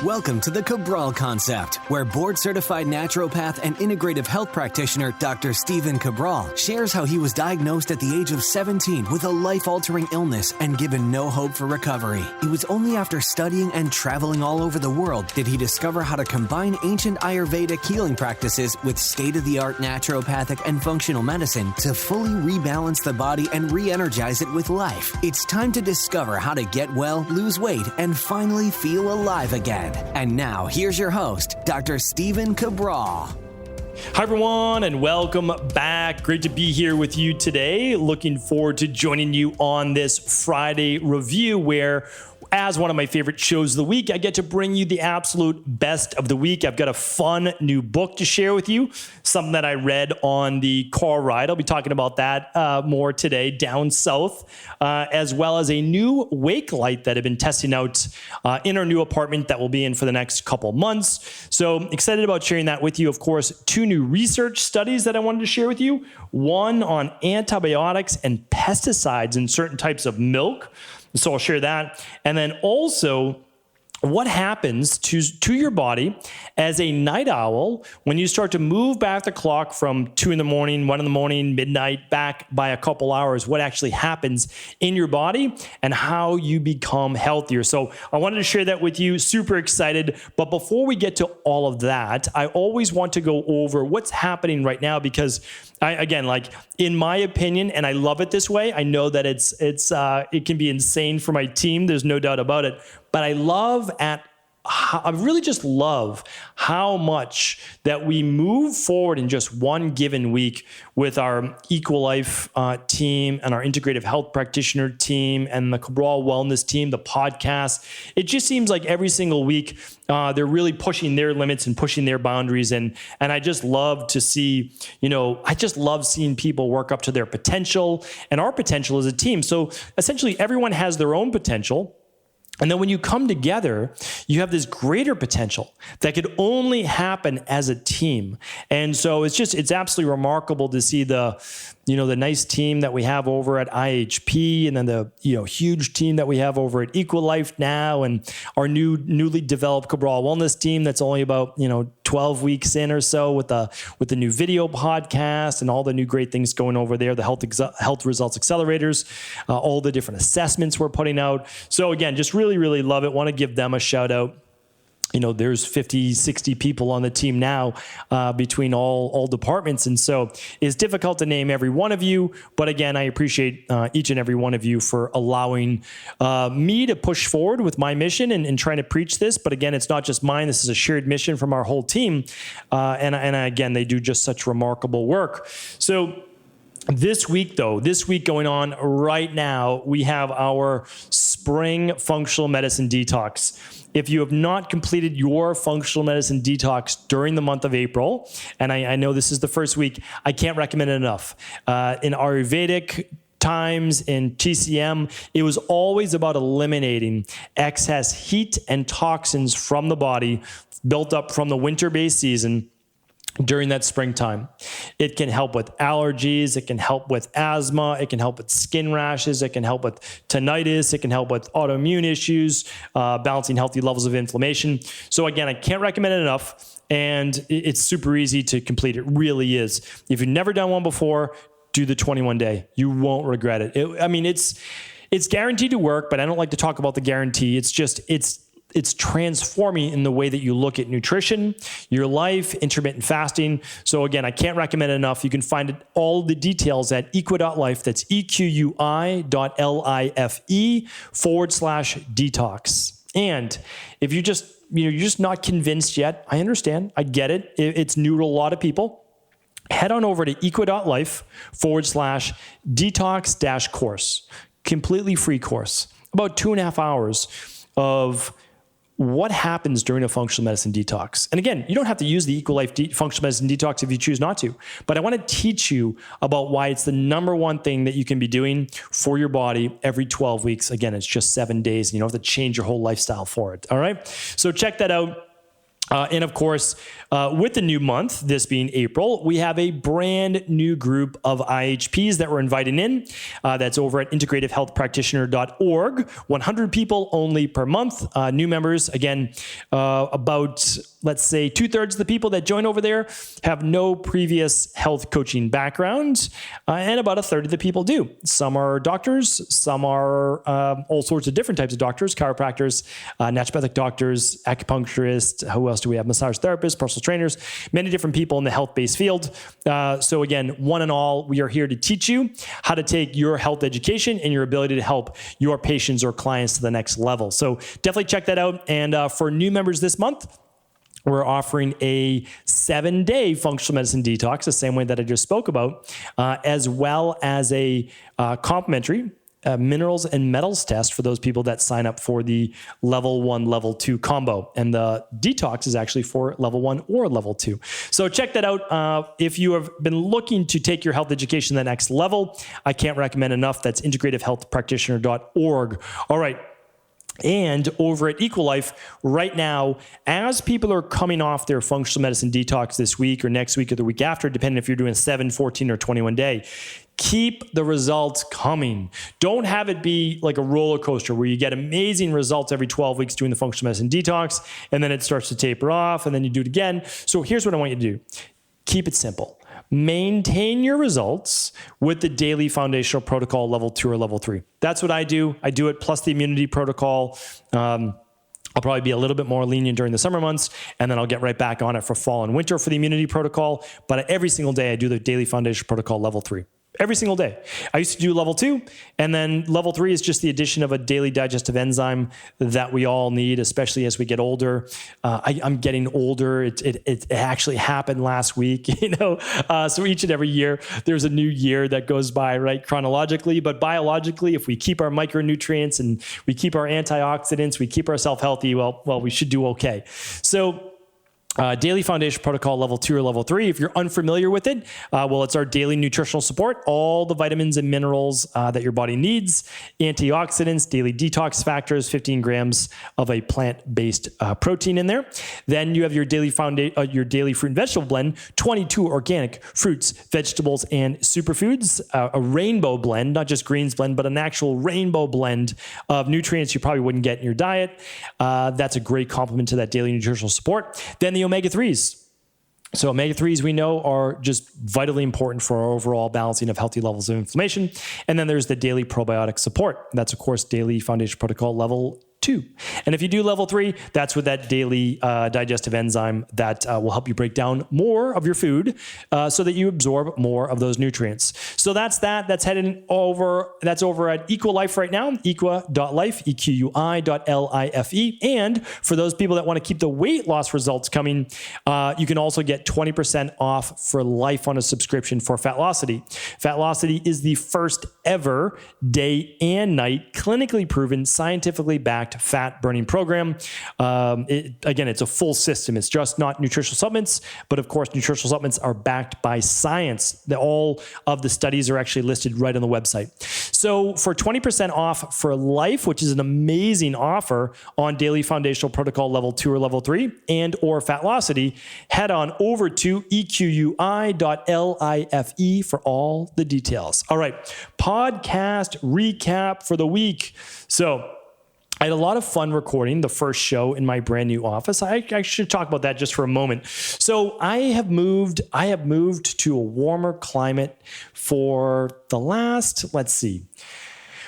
Welcome to the Cabral Concept, where board-certified naturopath and integrative health practitioner Dr. Stephen Cabral shares how he was diagnosed at the age of 17 with a life-altering illness and given no hope for recovery. It was only after studying and traveling all over the world did he discover how to combine ancient Ayurvedic healing practices with state-of-the-art naturopathic and functional medicine to fully rebalance the body and re-energize it with life. It's time to discover how to get well, lose weight, and finally feel alive again. And now, here's your host, Dr. Stephen Cabral. Hi, everyone, and welcome back. Great to be here with you today. Looking forward to joining you on this Friday review where, as one of my favorite shows of the week, I get to bring you the absolute best of the week. I've got a fun new book to share with you, something that I read on the car ride. I'll be talking about that more today down south, as well as a new wake light that I've been testing out in our new apartment that we'll be in for the next couple months. So excited about sharing that with you. Of course, two new research studies that I wanted to share with you. One on antibiotics and pesticides in certain types of milk. So I'll share that. And then also what happens to your body as a night owl when you start to move back the clock from 2 a.m, 1 a.m, midnight, back by a couple hours, what actually happens in your body and how you become healthier. So I wanted to share that with you. Super excited. But before we get to all of that, I always want to go over what's happening right now because again, like in my opinion, and I love it this way, I know that it can be insane for my team. There's no doubt about it. But I really just love how much that we move forward in just one given week with our EqualLife team and our integrative health practitioner team and the Cabral Wellness team, the podcast. It just seems like every single week they're really pushing their limits and pushing their boundaries. And I just love to see, I just love seeing people work up to their potential and our potential as a team. So essentially everyone has their own potential. And then when you come together, you have this greater potential that could only happen as a team. And so it's absolutely remarkable to see the nice team that we have over at IHP and then the, huge team that we have over at EqualLife now and our newly developed Cabral Wellness team that's only about, 12 weeks in or so with the new video podcast and all the new great things going over there, the health results accelerators, all the different assessments we're putting out. So again, just really, really love it. Want to give them a shout out. There's 50, 60 people on the team now between all departments. And so it's difficult to name every one of you. But again, I appreciate each and every one of you for allowing me to push forward with my mission and trying to preach this. But again, it's not just mine. This is a shared mission from our whole team. And again, they do just such remarkable work. So this week going on right now, we have our spring functional medicine detox. If you have not completed your functional medicine detox during the month of April, and I know this is the first week, I can't recommend it enough. In Ayurvedic times, in TCM, it was always about eliminating excess heat and toxins from the body built up from the winter-based season during that springtime. It can help with allergies. It can help with asthma. It can help with skin rashes. It can help with tinnitus. It can help with autoimmune issues, balancing healthy levels of inflammation. So again, I can't recommend it enough. And it's super easy to complete. It really is. If you've never done one before, do the 21-day. You won't regret it. It's guaranteed to work, but I don't like to talk about the guarantee. It's transforming in the way that you look at nutrition, your life, intermittent fasting. So again, I can't recommend it enough. You can find all the details at equi.life. That's equi.life/detox. And if you're just not convinced yet, I understand. I get it. It's new to a lot of people. Head on over to equi.life/detox-course. Completely free course. About 2.5 hours of what happens during a functional medicine detox. And again, you don't have to use the EqualLife functional medicine detox if you choose not to, but I want to teach you about why it's the number one thing that you can be doing for your body every 12 weeks. Again, it's just 7 days and you don't have to change your whole lifestyle for it. All right. So check that out. And of course, with the new month, this being April, we have a brand new group of IHPs that we're inviting in. That's over at integrativehealthpractitioner.org. 100 people only per month. New members, again, about, let's say, 2/3 of the people that join over there have no previous health coaching background, and about 1/3 of the people do. Some are doctors, some are all sorts of different types of doctors, chiropractors, naturopathic doctors, acupuncturists. Who else do we have? Massage therapists, personal trainers, many different people in the health-based field. So again, one and all, we are here to teach you how to take your health education and your ability to help your patients or clients to the next level. So definitely check that out. And for new members this month, we're offering a 7-day functional medicine detox, the same way that I just spoke about, as well as a complimentary minerals and metals test for those people that sign up for the level 1, level 2 combo. And the detox is actually for level 1 or level 2. So check that out. If you have been looking to take your health education to the next level, I can't recommend enough. That's integrativehealthpractitioner.org. All right. And over at Equalife right now, as people are coming off their functional medicine detox this week or next week or the week after, depending if you're doing 7, 14, or 21 day, keep the results coming. Don't have it be like a roller coaster where you get amazing results every 12 weeks doing the functional medicine detox, and then it starts to taper off, and then you do it again. So here's what I want you to do. Keep it simple. Maintain your results with the daily foundational protocol level 2 or level 3. That's what I do. I do it plus the immunity protocol. I'll probably be a little bit more lenient during the summer months, and then I'll get right back on it for fall and winter for the immunity protocol. But every single day I do the daily foundational protocol level 3. Every single day. I used to do level 2, and then level 3 is just the addition of a daily digestive enzyme that we all need, especially as we get older. I'm getting older. It actually happened last week, so each and every year there's a new year that goes by, right, chronologically, but biologically, if we keep our micronutrients and we keep our antioxidants, we keep ourselves healthy, well, we should do okay. So daily foundation protocol level 2 or level 3. If you're unfamiliar with it, it's our daily nutritional support, all the vitamins and minerals that your body needs, antioxidants, daily detox factors, 15 grams of a plant-based protein in there. Then you have your daily your daily fruit and vegetable blend, 22 organic fruits, vegetables, and superfoods, a rainbow blend, not just greens blend, but an actual rainbow blend of nutrients you probably wouldn't get in your diet. That's a great complement to that daily nutritional support. Then the omega-3s. So omega-3s we know are just vitally important for our overall balancing of healthy levels of inflammation. And then there's the daily probiotic support. That's, of course, daily foundation protocol level 2. And if you do level 3, that's with that daily digestive enzyme that will help you break down more of your food so that you absorb more of those nutrients. So that's that. That's heading over. That's over at Equalife right now, equa.life, EQUI.LIFE. And for those people that want to keep the weight loss results coming, you can also get 20% off for life on a subscription for Fatlocity. Fatlocity is the first ever day and night clinically proven, scientifically backed fat burning program. Again, it's a full system. It's just not nutritional supplements, but of course, nutritional supplements are backed by science. All of the studies are actually listed right on the website. So for 20% off for life, which is an amazing offer on daily foundational protocol level 2 or level 3 and or Fatlocity, head on over to EQUI.LIFE for all the details. All right, podcast recap for the week. So I had a lot of fun recording the first show in my brand new office. I should talk about that just for a moment. So I have moved to a warmer climate for the last, let's see.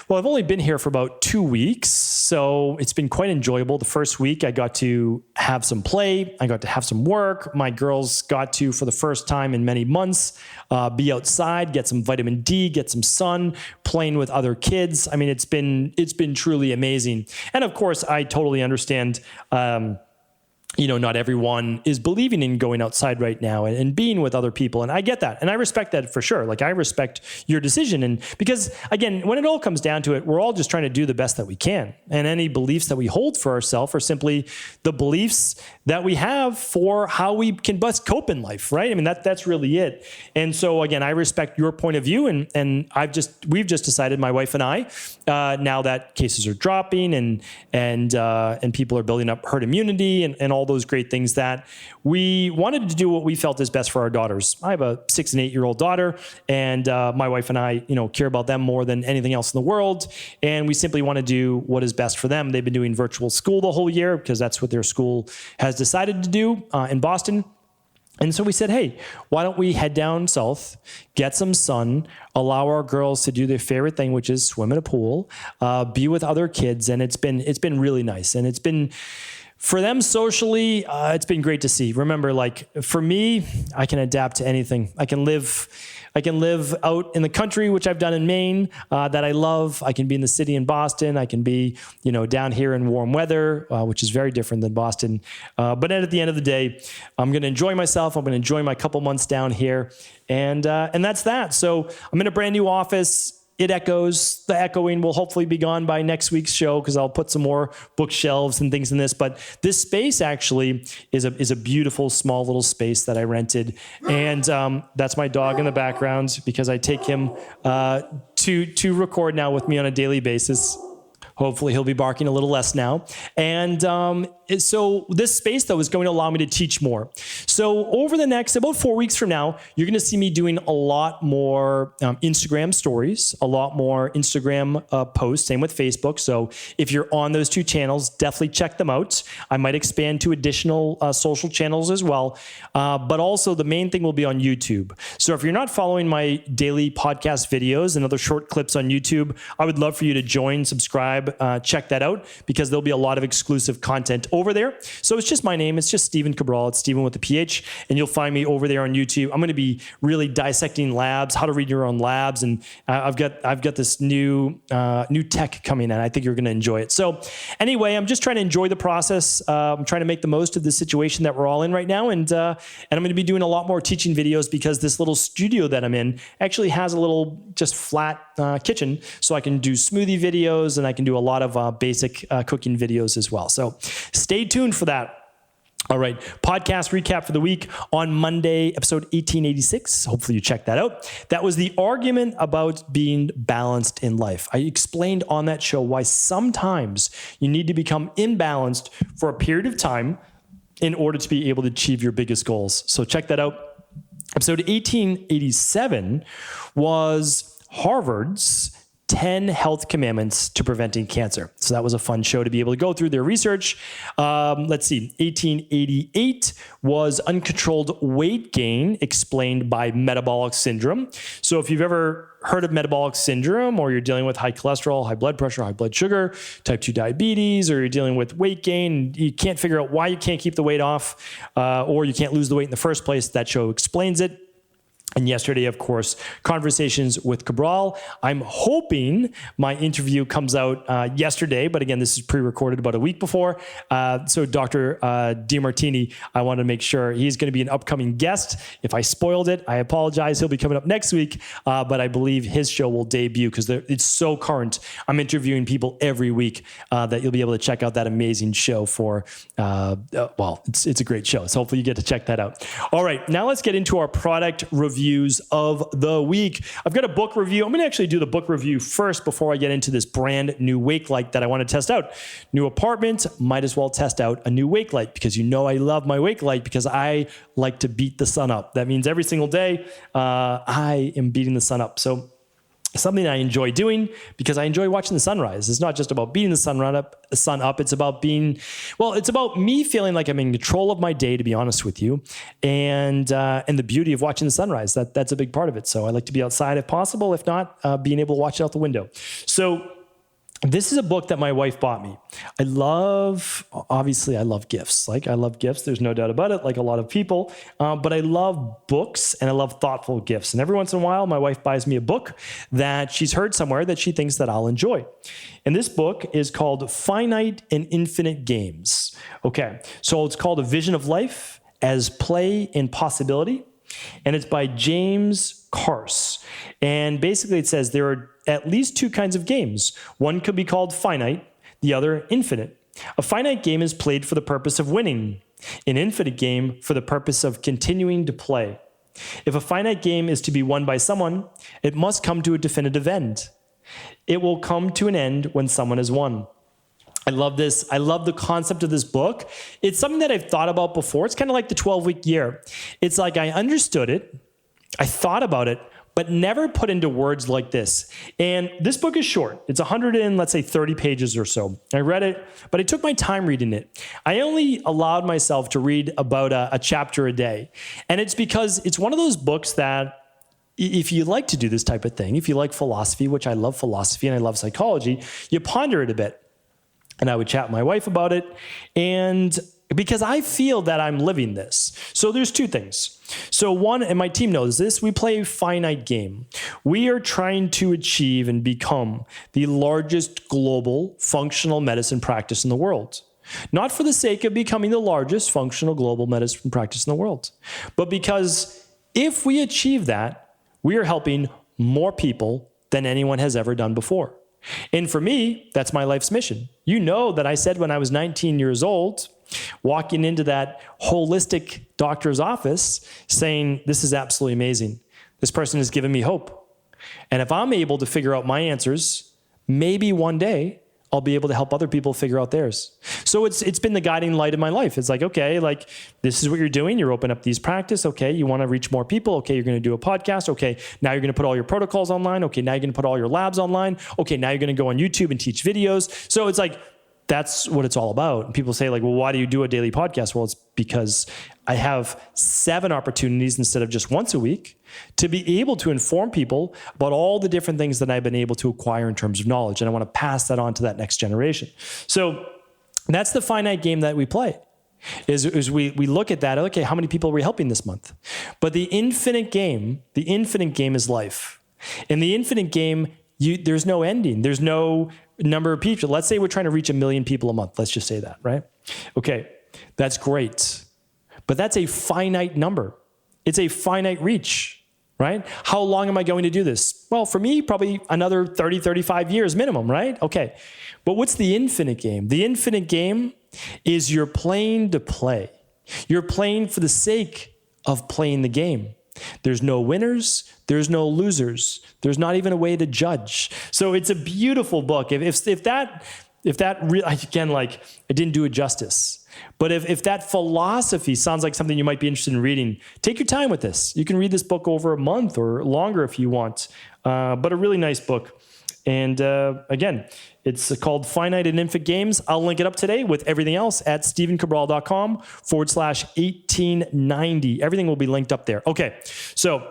Well, I've only been here for about 2 weeks, so it's been quite enjoyable. The first week, I got to have some play. I got to have some work. My girls got to, for the first time in many months, be outside, get some vitamin D, get some sun, playing with other kids. I mean, it's been truly amazing. And of course, I totally understand. Not everyone is believing in going outside right now and being with other people. And I get that. And I respect that for sure. Like, I respect your decision. And because, again, when it all comes down to it, we're all just trying to do the best that we can. And any beliefs that we hold for ourselves are simply the beliefs that we have for how we can best cope in life, right? I mean, that's really it. And so, again, I respect your point of view. And we've just decided, my wife and I, now that cases are dropping and people are building up herd immunity and all all those great things that we wanted to do what we felt is best for our daughters. I have a 6 and 8-year-old daughter, and my wife and I, care about them more than anything else in the world. And we simply want to do what is best for them. They've been doing virtual school the whole year because that's what their school has decided to do in Boston. And so we said, hey, why don't we head down south, get some sun, allow our girls to do their favorite thing, which is swim in a pool, be with other kids. And it's been really nice. And it's been, for them socially, it's been great to see. Remember, like for me, I can adapt to anything. I can live out in the country, which I've done in Maine, that I love. I can be in the city in Boston. I can be, down here in warm weather, which is very different than Boston. But at the end of the day, I'm going to enjoy myself. I'm going to enjoy my couple months down here. And that's that. So I'm in a brand new office. It echoes. The echoing will hopefully be gone by next week's show because I'll put some more bookshelves and things in this. But this space actually is a beautiful, small little space that I rented. And that's my dog in the background because I take him to record now with me on a daily basis. Hopefully he'll be barking a little less now. And so this space, though, is going to allow me to teach more. So over the next about 4 weeks from now, you're going to see me doing a lot more Instagram stories, a lot more Instagram posts, same with Facebook. So if you're on those two channels, definitely check them out. I might expand to additional social channels as well. But also the main thing will be on YouTube. So if you're not following my daily podcast videos and other short clips on YouTube, I would love for you to join, subscribe, check that out because there'll be a lot of exclusive content over there. So it's just my name. It's just Stephen Cabral. It's Stephen with a PH. And you'll find me over there on YouTube. I'm going to be really dissecting labs, how to read your own labs. And I've got this new tech coming in. I think you're going to enjoy it. So anyway, I'm just trying to enjoy the process. I'm trying to make the most of the situation that we're all in right now. And I'm going to be doing a lot more teaching videos because this little studio that I'm in actually has a little just flat kitchen. So I can do smoothie videos and I can do a lot of basic cooking videos as well. So stay tuned for that. All right, podcast recap for the week on Monday, episode 1886. Hopefully you checked that out. That was the argument about being balanced in life. I explained on that show why sometimes you need to become imbalanced for a period of time in order to be able to achieve your biggest goals. So check that out. Episode 1887 was Harvard's 10 health commandments to preventing cancer. So that was a fun show to be able to go through their research. Let's see, 1888 was uncontrolled weight gain explained by metabolic syndrome. So if you've ever heard of metabolic syndrome or you're dealing with high cholesterol, high blood pressure, high blood sugar, type 2 diabetes, or you're dealing with weight gain, you can't figure out why you can't keep the weight off or you can't lose the weight in the first place, that show explains it. And yesterday, of course, conversations with Cabral. I'm hoping my interview comes out yesterday, but again, this is pre-recorded about a week before. So Dr. DiMartini, I want to make sure he's going to be an upcoming guest. If I spoiled it, I apologize. He'll be coming up next week, but I believe his show will debut because it's so current. I'm interviewing people every week that you'll be able to check out that amazing show for, it's a great show. So hopefully you get to check that out. All right, now let's get into our product reviews of the week. I've got a book review. I'm going to actually do the book review first before I get into this brand new wake light that I want to test out. New apartment, might as well test out a new wake light because I love my wake light because I like to beat the sun up. That means every single day I am beating the sun up. So something I enjoy doing because I enjoy watching the sunrise. It's not just about beating the sun up. It's about it's about me feeling like I'm in control of my day, to be honest with you. And the beauty of watching the sunrise, that's a big part of it. So I like to be outside if possible. If not, being able to watch it out the window. So this is a book that my wife bought me. I love gifts. I love gifts. There's no doubt about it, like a lot of people. But I love books and I love thoughtful gifts. And every once in a while, my wife buys me a book that she's heard somewhere that she thinks that I'll enjoy. And this book is called Finite and Infinite Games. Okay, so it's called A Vision of Life as Play and Possibility. And it's by James Carse. And basically it says there are at least two kinds of games. One could be called finite, the other infinite. A finite game is played for the purpose of winning. An infinite game for the purpose of continuing to play. If a finite game is to be won by someone, it must come to a definitive end. It will come to an end when someone has won. I love this. I love the concept of this book. It's something that I've thought about before. It's kind of like the 12-week year. It's like I understood it, I thought about it, but never put into words like this. And this book is short. It's 30 pages or so. I read it, but I took my time reading it. I only allowed myself to read about a chapter a day. And it's because it's one of those books that if you like to do this type of thing, if you like philosophy, which I love philosophy and I love psychology, you ponder it a bit. And I would chat with my wife about it. And because I feel that I'm living this. So there's two things. So one, and my team knows this, we play a finite game. We are trying to achieve and become the largest global functional medicine practice in the world. Not for the sake of becoming the largest functional global medicine practice in the world, but because if we achieve that, we are helping more people than anyone has ever done before. And for me, that's my life's mission. You know that I said when I was 19 years old, walking into that holistic doctor's office saying, this is absolutely amazing. This person has given me hope. And if I'm able to figure out my answers, maybe one day I'll be able to help other people figure out theirs. So it's been the guiding light of my life. It's like, okay, like this is what you're doing. You're opening up these practice. Okay, you want to reach more people. Okay, you're going to do a podcast. Okay, now you're going to put all your protocols online. Okay, now you're going to put all your labs online. Okay, now you're going to go on YouTube and teach videos. So it's like, that's what it's all about. And people say like, well, why do you do a daily podcast? Well, it's because I have 7 opportunities instead of just once a week to be able to inform people about all the different things that I've been able to acquire in terms of knowledge. And I want to pass that on to that next generation. So that's the finite game that we play. Is we look at that, okay, how many people are we helping this month? But the infinite game is life. In the infinite game, there's no ending. There's no number of people. Let's say we're trying to reach 1 million people a month. Let's just say that, right? Okay, that's great. But that's a finite number. It's a finite reach, right? How long am I going to do this? Well, for me, probably another 30, 35 years minimum, right? Okay. But what's the infinite game? The infinite game is you're playing to play. You're playing for the sake of playing the game. There's no winners. There's no losers. There's not even a way to judge. So it's a beautiful book. If that again, like I didn't do it justice. But if that philosophy sounds like something you might be interested in reading, take your time with this. You can read this book over a month or longer if you want. But a really nice book. And again, it's called Finite and Infinite Games. I'll link it up today with everything else at stevencabral.com/1890. Everything will be linked up there. Okay, so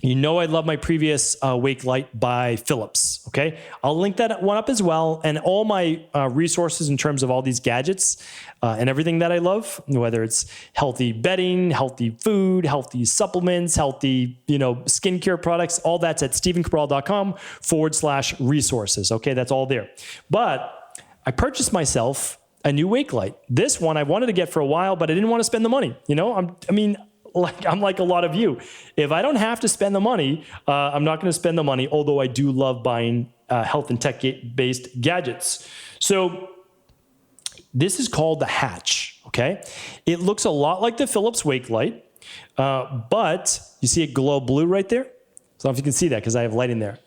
you know I love my previous Wake Light by Philips, okay? I'll link that one up as well, and all my resources in terms of all these gadgets and everything that I love, whether it's healthy bedding, healthy food, healthy supplements, healthy, skincare products, all that's at stevencabral.com/resources, okay? That's all there. But I purchased myself a new Wake Light. This one I wanted to get for a while, but I didn't want to spend the money, I'm like a lot of you. If I don't have to spend the money, I'm not going to spend the money, although I do love buying health and tech-based gadgets. So this is called the Hatch, okay? It looks a lot like the Philips Wake Light, but you see it glow blue right there? I don't know if you can see that because I have light in there.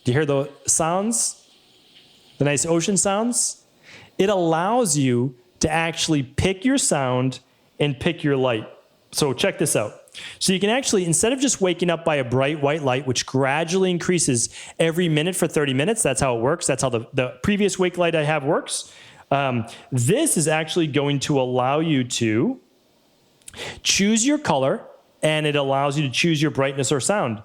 Do you hear the sounds? The nice ocean sounds? It allows you to actually pick your sound and pick your light. So check this out. So you can actually, instead of just waking up by a bright white light, which gradually increases every minute for 30 minutes, that's how it works. That's how the previous Wake Light I have works. This is actually going to allow you to choose your color, and it allows you to choose your brightness or sound.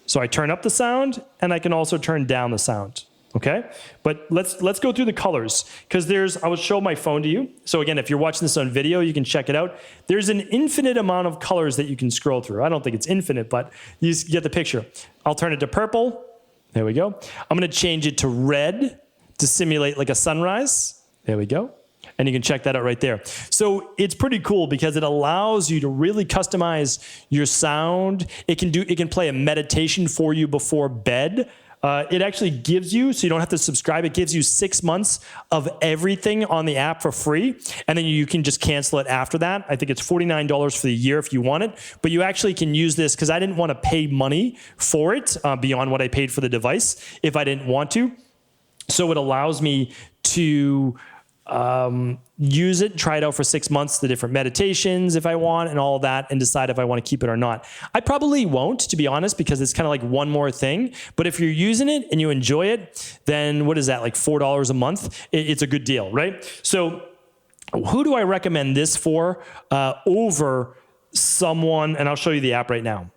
So I turn up the sound, and I can also turn down the sound. Okay, but let's go through the colors because I will show my phone to you. So again, if you're watching this on video, you can check it out. There's an infinite amount of colors that you can scroll through. I don't think it's infinite, but you get the picture. I'll turn it to purple. There we go. I'm going to change it to red to simulate like a sunrise. There we go. And you can check that out right there. So it's pretty cool because it allows you to really customize your sound. It can play a meditation for you before bed. It actually gives you, so you don't have to subscribe, it gives you 6 months of everything on the app for free, and then you can just cancel it after that. I think it's $49 for the year if you want it, but you actually can use this because I didn't want to pay money for it beyond what I paid for the device if I didn't want to. So it allows me to use it, try it out for 6 months, the different meditations if I want and all of that, and decide if I want to keep it or not. I probably won't, to be honest, because it's kind of like one more thing. But if you're using it and you enjoy it, then what is that, like $4 a month? It's a good deal, right? So who do I recommend this for over someone? And I'll show you the app right now.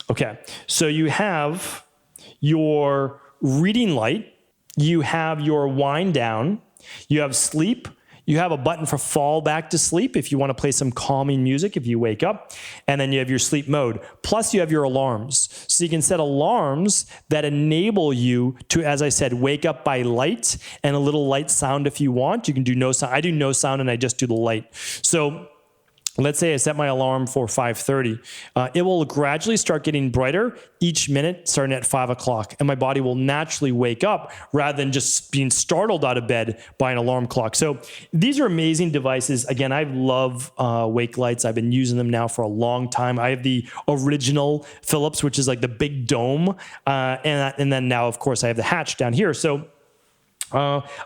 Okay, so you have your reading light, you have your wind down, you have sleep, you have a button for fall back to sleep if you want to play some calming music if you wake up, and then you have your sleep mode. Plus you have your alarms. So you can set alarms that enable you to, as I said, wake up by light and a little light sound if you want. You can do no sound. I do no sound and I just do the light. So let's say I set my alarm for 5:30. It will gradually start getting brighter each minute starting at 5 o'clock. And my body will naturally wake up rather than just being startled out of bed by an alarm clock. So these are amazing devices. Again, I love wake lights. I've been using them now for a long time. I have the original Philips, which is like the big dome. And then now, of course, I have the hatch down here. So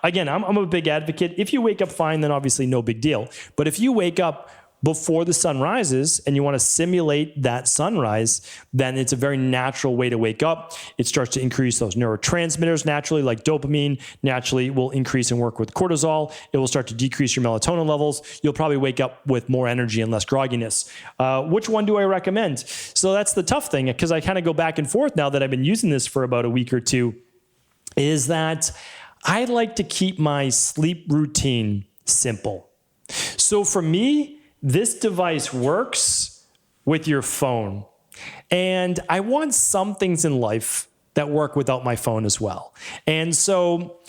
again, I'm a big advocate. If you wake up fine, then obviously no big deal. But if you wake up before the sun rises and you want to simulate that sunrise, then it's a very natural way to wake up. It starts to increase those neurotransmitters naturally, like dopamine naturally will increase and work with cortisol. It will start to decrease your melatonin levels. You'll probably wake up with more energy and less grogginess. Which one do I recommend? So that's the tough thing, because I kind of go back and forth now that I've been using this for about a week or two, is that I like to keep my sleep routine simple. So for me, this device works with your phone. And I want some things in life that work without my phone as well. And so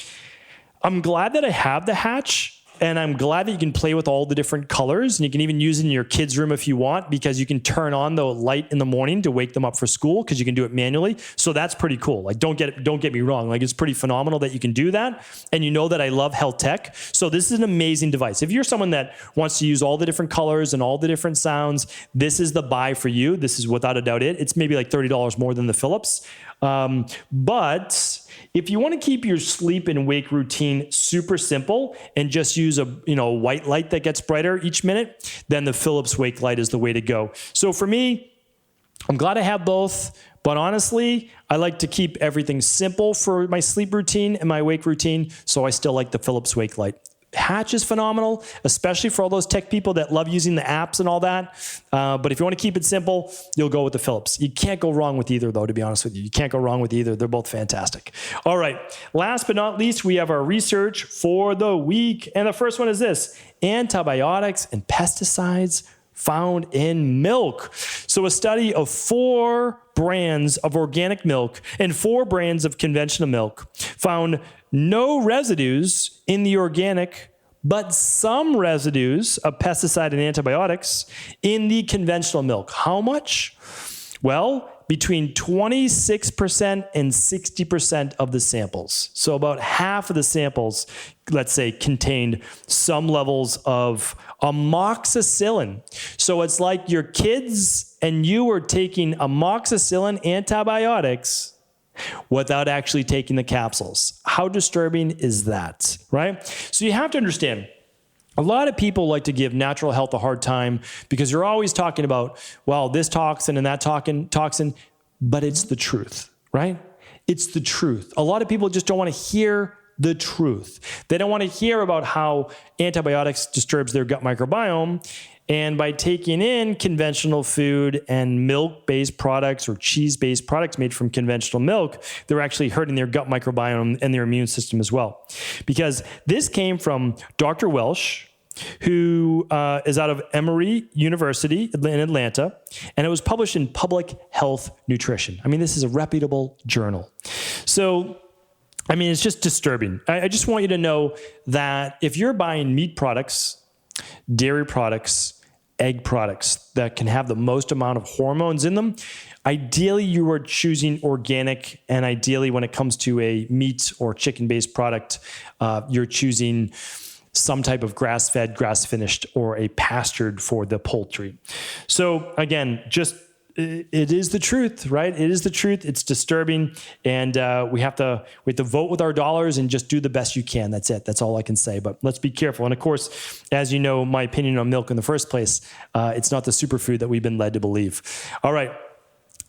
I'm glad that I have the hatch. And I'm glad that you can play with all the different colors, and you can even use it in your kids' room if you want, because you can turn on the light in the morning to wake them up for school, because you can do it manually. So that's pretty cool. Like, don't get me wrong. Like, it's pretty phenomenal that you can do that. And you know that I love health tech. So this is an amazing device. If you're someone that wants to use all the different colors and all the different sounds, this is the buy for you. This is without a doubt it. It's maybe like $30 more than the Philips. But if you want to keep your sleep and wake routine super simple and just use a white light that gets brighter each minute, then the Philips wake light is the way to go. So for me, I'm glad I have both, but honestly, I like to keep everything simple for my sleep routine and my wake routine, so I still like the Philips wake light. Hatch is phenomenal, especially for all those tech people that love using the apps and all that. But if you want to keep it simple, you'll go with the Philips. You can't go wrong with either, though, to be honest with you. You can't go wrong with either. They're both fantastic. All right. Last but not least, we have our research for the week. And the first one is this: antibiotics and pesticides found in milk. So a study of 4 brands of organic milk and 4 brands of conventional milk found no residues in the organic, but some residues of pesticide and antibiotics in the conventional milk. How much? Well, between 26% and 60% of the samples. So about half of the samples, let's say, contained some levels of amoxicillin. So it's like your kids and you were taking amoxicillin antibiotics without actually taking the capsules. How disturbing is that, right? So you have to understand, a lot of people like to give natural health a hard time because you're always talking about, well, this toxin and that toxin, but it's the truth, right? It's the truth. A lot of people just don't want to hear the truth. They don't want to hear about how antibiotics disturbs their gut microbiome. And by taking in conventional food and milk-based products or cheese-based products made from conventional milk, they're actually hurting their gut microbiome and their immune system as well. Because this came from Dr. Welsh, who is out of Emory University in Atlanta, and it was published in Public Health Nutrition. I mean, this is a reputable journal. So, I mean, it's just disturbing. I just want you to know that if you're buying meat products, dairy products, egg products that can have the most amount of hormones in them, ideally you are choosing organic, and ideally when it comes to a meat or chicken-based product, you're choosing some type of grass-fed, grass-finished, or a pastured for the poultry. So again, just it is the truth, right? It is the truth. It's disturbing. And we have to vote with our dollars and just do the best you can. That's it. That's all I can say. But let's be careful. And of course, as you know, my opinion on milk in the first place, it's not the superfood that we've been led to believe. All right.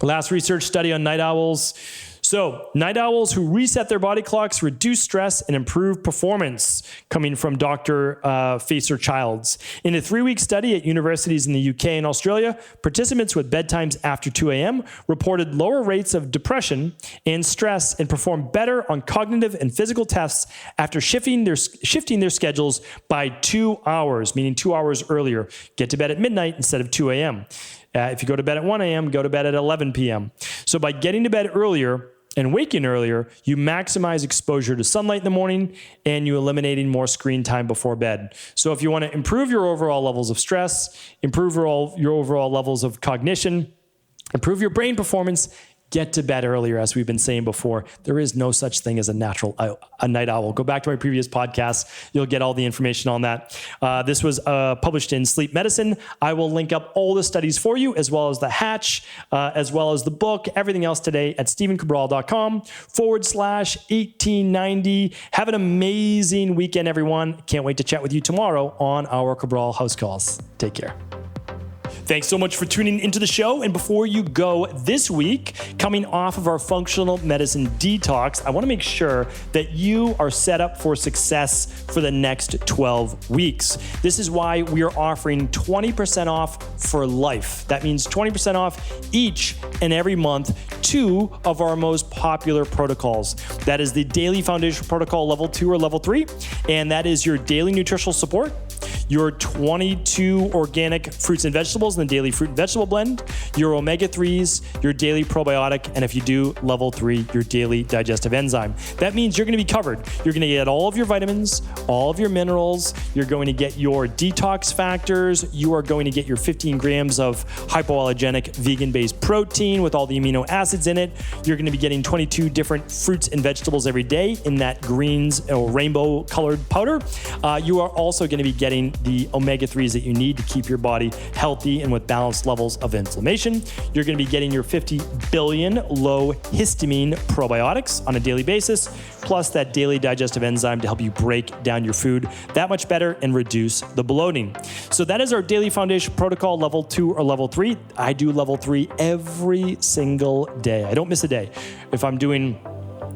Last research study on night owls. So, night owls who reset their body clocks reduce stress and improve performance, coming from Dr. Facer-Childs. In a 3-week study at universities in the UK and Australia, participants with bedtimes after 2 a.m. reported lower rates of depression and stress and performed better on cognitive and physical tests after shifting their schedules by 2 hours, meaning 2 hours earlier. Get to bed at midnight instead of 2 a.m. If you go to bed at 1 a.m., go to bed at 11 p.m. So by getting to bed earlier and waking earlier, you maximize exposure to sunlight in the morning and you eliminating more screen time before bed. So if you want to improve your overall levels of stress, improve your overall levels of cognition, improve your brain performance, get to bed earlier, as we've been saying before. There is no such thing as a night owl. Go back to my previous podcast. You'll get all the information on that. This was published in Sleep Medicine. I will link up all the studies for you, as well as the hatch, as well as the book, everything else today at stephencabral.com/1890. Have an amazing weekend, everyone. Can't wait to chat with you tomorrow on our Cabral House Calls. Take care. Thanks so much for tuning into the show. And before you go this week, coming off of our functional medicine detox, I want to make sure that you are set up for success for the next 12 weeks. This is why we are offering 20% off for life. That means 20% off each and every month, 2 of our most popular protocols. That is the Daily Foundation Protocol Level 2 or Level 3, and that is your daily nutritional support, your 22 organic fruits and vegetables in the daily fruit and vegetable blend, your omega-3s, your daily probiotic, and if you do level 3, your daily digestive enzyme. That means you're going to be covered. You're going to get all of your vitamins, all of your minerals. You're going to get your detox factors. You are going to get your 15 grams of hypoallergenic vegan-based protein with all the amino acids in it. You're going to be getting 22 different fruits and vegetables every day in that greens or rainbow colored powder. You are also going to be getting the omega-3s that you need to keep your body healthy and with balanced levels of inflammation. You're going to be getting your 50 billion low histamine probiotics on a daily basis, plus that daily digestive enzyme to help you break down your food that much better and reduce the bloating. So that is our daily foundation protocol, level 2 or level 3. I do level 3 every single day. I don't miss a day. If I'm doing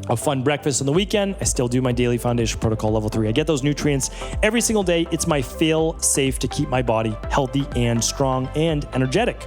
a fun breakfast on the weekend, I still do my daily foundation protocol level 3. I get those nutrients every single day. It's my fail safe to keep my body healthy and strong and energetic.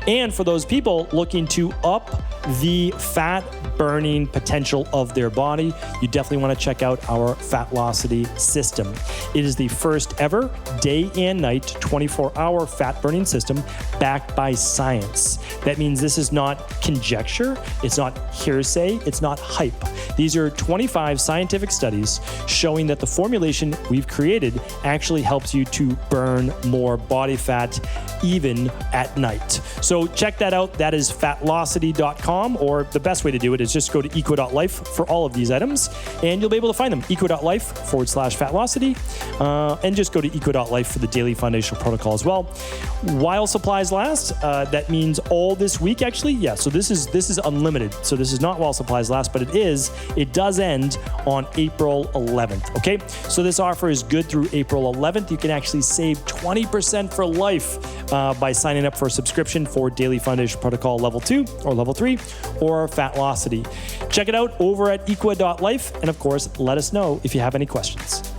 And for those people looking to up the fat burning potential of their body, you definitely want to check out our Fatlocity system. It is the first ever day and night 24-hour fat burning system backed by science. That means this is not conjecture, it's not hearsay, it's not hype. These are 25 scientific studies showing that the formulation we've created actually helps you to burn more body fat even at night. So check that out. That is fatlocity.com, or the best way to do it is just go to eco.life for all of these items, and you'll be able to find them. eco.life/fatlocity, and just go to eco.life for the daily foundational protocol as well. While supplies last, that means all this week actually. Yeah, so this is unlimited. So this is not while supplies last, but it does end on April 11th. Okay, so this offer is good through April 11th. You can actually save 20% for life by signing up for a subscription for Daily Foundation Protocol Level 2 or Level 3 or Fatlocity. Check it out over at equa.life, and of course, let us know if you have any questions.